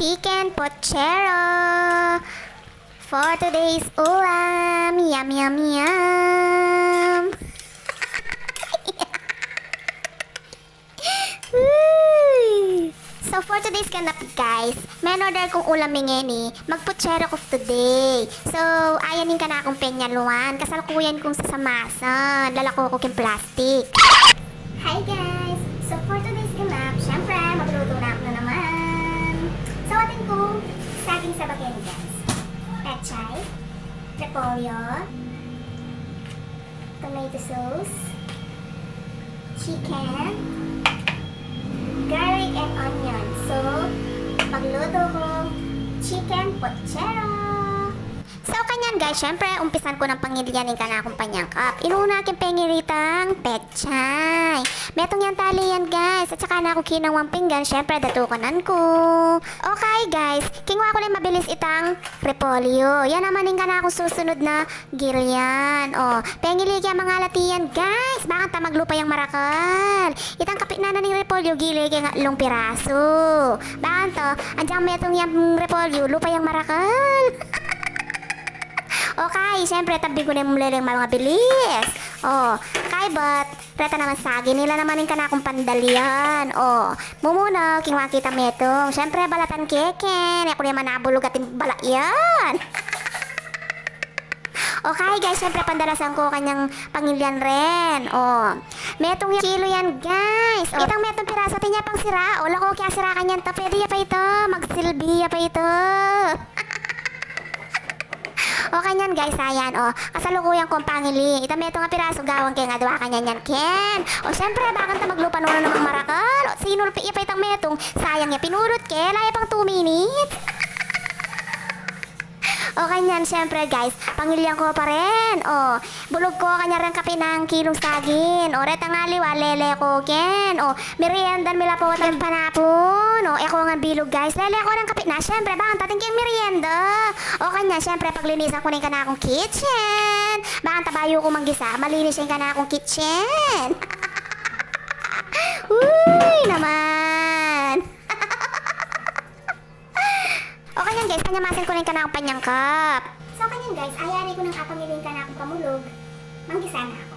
chicken pochero for today's ulam. Yum, yum, yum. So for today's ganap guys, may order kong ulam ngeni, magpochero ko today. So ayanin ka na akong penyaluan, kasalukuyan kong sasamasan, lalako ko king plastic. Hi guys! So for today's ganap, syempre magluto na ako na naman. So atin ko saging sa bagay guys. Pechay, repolyo, tomato sauce, chicken, garlic and onion. So, magluto ko chicken pochero. So, kanyan guys, syempre, umpisan ko ng pangilyanin ka na akong panyangkap. Inuna aking pengiritang pechay. Metong yan tali yan guys. At saka na ako kinawang pinggan, syempre, datukanan ko. Okay guys, kingwa ko lang mabilis itang repolyo. Yan naman yung ka na akong susunod na gilyan. O, pengiligya mga latiyan guys. Bakit ta maglupa yung marakal? Itang kapit na ng repolyo, gilig yung atlong piraso. Bakit to? Andiyan metong yung repolyo, lupa yung marakal. Okay, syempre tabi ko na yung mulalang mga bilis. Oh, kay but reta naman sagi nila naman yung kanakong pandalian. Oh, mumuna kingwa kita metong. Syempre balatan keken. Ako naman nabulog ating balayan. Okay guys, syempre pandalasan ko kanyang pangilyan rin. Oh, metong yung kilo yan guys. Oh, itang metong piraso tinya pang sira. O lako kaya sira kanyan to. Pwede ya pa ito. Magsilbi ya pa ito. O kanyan guys, ayan o. Kasalukuyan kong pangili. Ita meto nga piraso gawang kaya nga dawa kanyan yan ken. O syempre bakit ta maglupa nuno namang marakal. O sinulpi ipa itang metong. Sayang ya pinurot ke. Laya pang 2 minutes. O kanyan syempre guys, pangilyan ko pa rin. O bulog ko kanya rin kape ng kilong sagin. O reta nga liwa lele ko ken. O meriendan mila po at panapon. O eko nga bilog guys. Lele ko ng kape na. Syempre bakit tating kyung merienda. O kanya syempre paglinisan ko na ka na akong kitchen. Bakit tabayo ko manggisa. Malinis yung ka na akong kitchen. Uy naman. O kanyan guys, panyamasin ko na yung kanakong panyangkap. So kanyan guys, ayari ko ng kapangilin ka na akong pamulog. Manggisa na ako.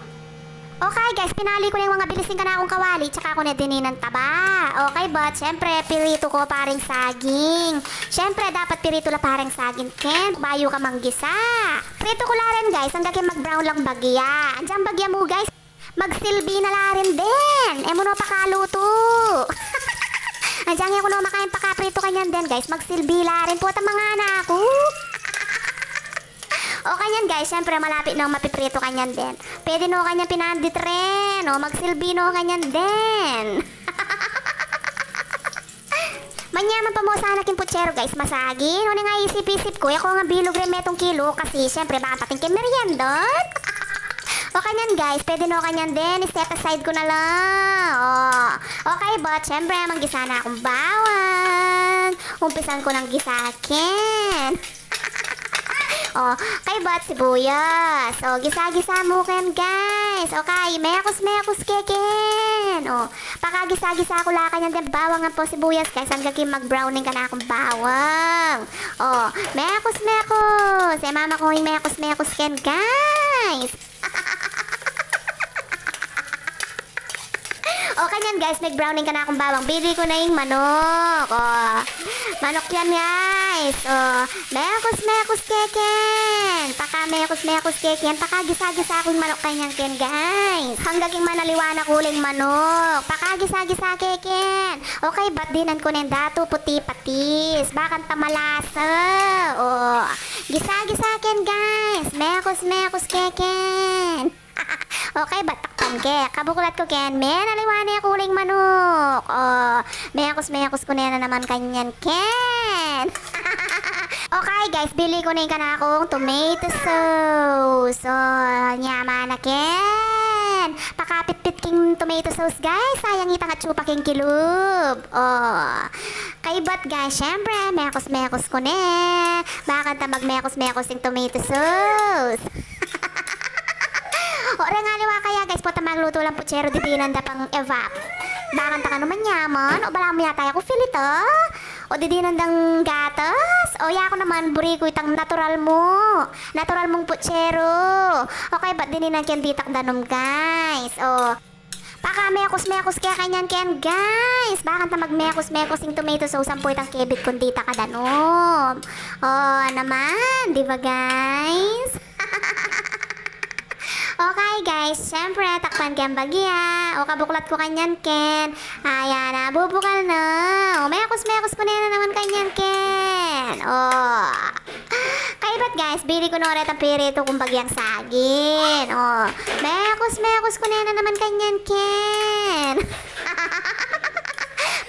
Okay guys, pinali ko na yung mga bilisin ka na akong kawali, tsaka ako na dinin ng taba. Okay, but syempre, pirito ko paring saging. Syempre, dapat pirito la paring saging, ken. Bayo ka manggisa. Prito ko la rin guys, hanggang mag-brown lang bagya. Andiyan bagya mo guys, magsilbi na la rin din. E mo no pakaluto. Andiyan ako no makain pakaprito kanyan din guys, magsilbi la rin po at mga anak ko. O kanyan guys, syempre malapit na mapiprito kanyan din. Pwede no kanyan pinandit rin. O magsilbi no kanyan din. Manyaman pa mo sa anak yung puchero guys, masagin. O nga isip-isip ko, ako nga bilog rin metong kilo. Kasi syempre baka pating kay meriendon. O kanyan guys, pwede no kanyan din, step aside ko na lang. O, okay but syempre manggisa na akong bawang. Umpisan ko ng gisakin. O, kay bat sibuyas. O, gisa-gisa mo ken guys. Okay, mekos-mekos keken. O, pakagisa-gisa ko la kanyan din bawang nga po sibuyas guys. Hanggang mag-browning ka na akong bawang. O, mekos-mekos. Eh, mama ko yung mekos-mekos ken guys. O, kanyan guys, nag-browning ka na akong bawang. Bili ko na yung manok. O, manok yan guys. O, mekos-mekos keken. Mekos-mekos keken. Gisa-gisa akong manok kanyan ken guys. Hanggang yung manaliwanag uling manok. Gisa-gisa keken. Okay, ba't dinan ko na yung dato puti patis. Bakit tamalasa. O, gisa-gisa ken guys. Mekos-mekos keken. Okay, batakpan ke. Kabukulat ko ken. Naliwanag ako uling manok. Oh, mekos-mekos ko na naman kanyan ken. Okay guys, bili ko na yung kanakong tomato sauce. Oh, nyama na ken. Pakapit-pit king tomato sauce guys. Sayang itang at chupa king kilub. Oh, kaibat guys, syempre, mekos-mekos ko na. Bakit ta mag-mekos-mekos yung tomato sauce? O nga liwa kaya guys, po ta magluto lang puchero di binanda pang evap. Bakit ta ka naman yaman? O bala mo yata ako filito? O O di nandang gatas? O ya ako naman, buri ko itang natural mo. Natural mong putsero. Okay, ba't din kyan ditak danom, guys? O, baka mekos kaya kanyan ken guys. Bakit na magmekos yung tomato sauce ang puwitang kebit kung dita ka danom. O, naman, di ba guys? Okay guys, syempre takpan ken bagya. O kabuklat ko kanyan ken. Ayan na, bubukal na. O mekos ko na naman kanyan ken. O. Kaya ba't guys, bili ko na ulit ang pirito kung bagyang sagin. O, mekos ko na naman kanyan ken.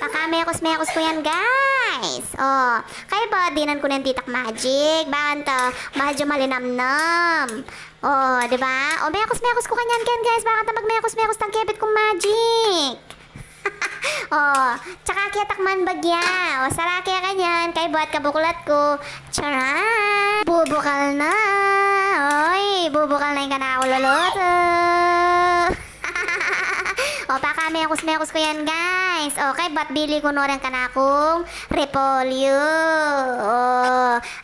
Baka mekos ko yan guys. O, kaya ba dinan ko na yung titak magic. Bakit to? Medyo malinamnam. Oh, di ba? O, mekos ko kanyan ken guys. Bakit na magmekos tang kebit kong magic? Oh, tsaka kaya takman bagya. O, sara kaya kanyan. Kay buhat kabuklat ko. Charan! Bubukal na. Oy, bubukal na yung kana ako luluto. O, baka mekos ko yan guys. Okay, ba't bili ko na rin kanakong repolyo. O,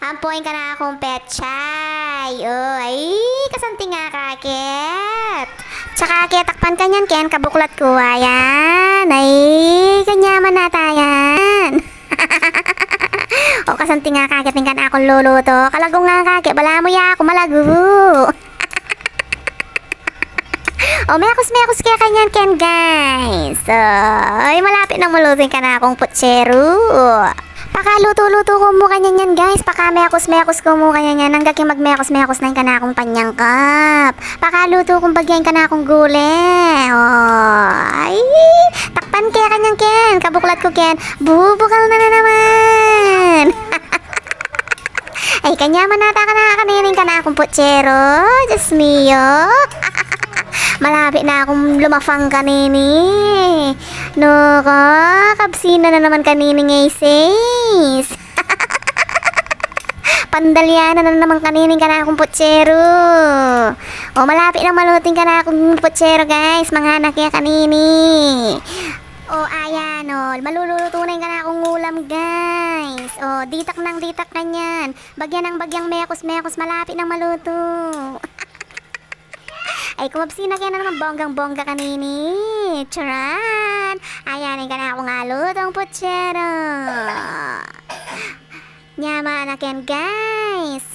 ampuin kanakong petchay. O, ay, kasanti nga kakit. Tsaka kaya takpan kanyan ken, kabuklat ko ayan. Ay, kanyaman na tayan. O, kasanti nga kakit ng kanakong luluto. Kalagong nga kakit, bala mo ya ako malago. O, mekos kaya kanyan ken guys. Ay, malapit na mulutin ka na akong putsero. Pakaluto-luto ko mo kanyan yan guys. Paka mekos ko mo kanyan yan. Hanggang yung magmekos na yung ka na akong panyangkap. Pakaluto kong bagyan ka na akong gule. Ay, takpan kaya kanyan ken. Kabuklat ko ken. Bubukal na naman. Ay, kanyaman nata ka na kaninin ka na akong putsero. Diyos mio. Malapit na akong lumafang kanini. No ka, kapsina na naman kanini ngaysis. Pandalyana na naman kanini ka na akong putsero. O, malapit na malutin ka na akong putsero guys. Mga anak ya kanini. O, ayan o. Malulutunan ka na akong ulam guys. O, ditak kanyan. Bagyan ng bagyang mekos. Malapit nang maluto. Ay, kumapsina kaya na naman bonggang-bongga kanini. Charan! Ayan, ka na ako nga lutong putsero. Nyama na yan, guys.